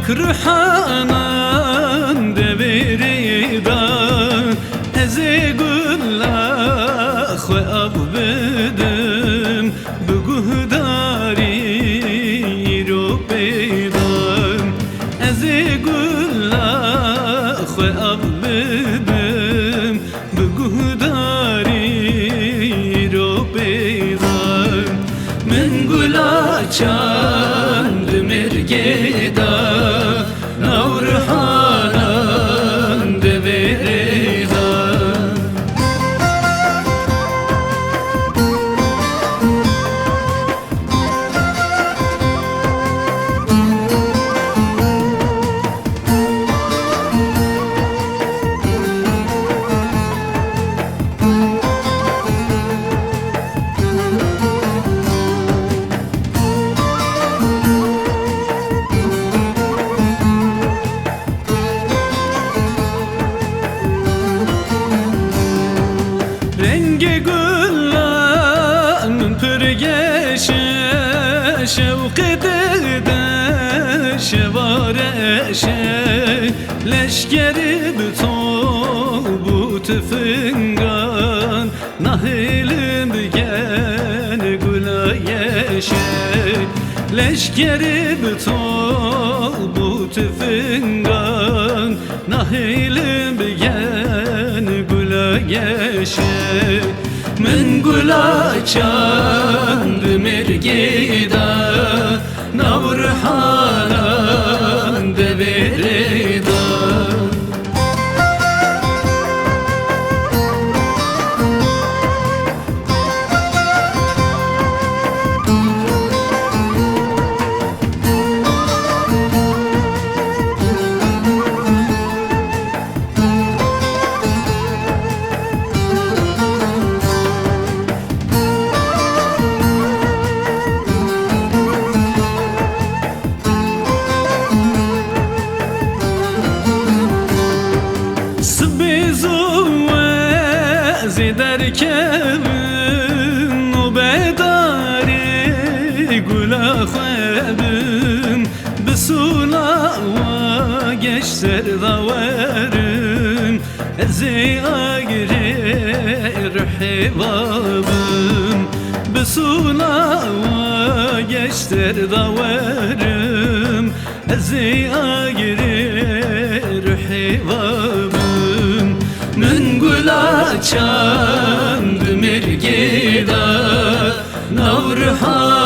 ruhanan devirida ezi gullah ve abbedim bu guhdari ro peydam ezi gullah ve abbedim bu guhdari ro peydam min gulaçan mergeda Navruhanan devirida Rengi güllan pürgeşe şevk dede şevareşe leşkeri bitobut fingan nahilim gen gülayeşe leşkeri bitobut fingan nahilim gen gülayeşe min gulaçan mergeda Navruhanan devirida derkevin o bedari gulakhebim bisula ve geç serdaverim ezi agrir hivabim bisula ve geç serdaverim ezi agrir hivabim min gulaçan mergeda Navruhan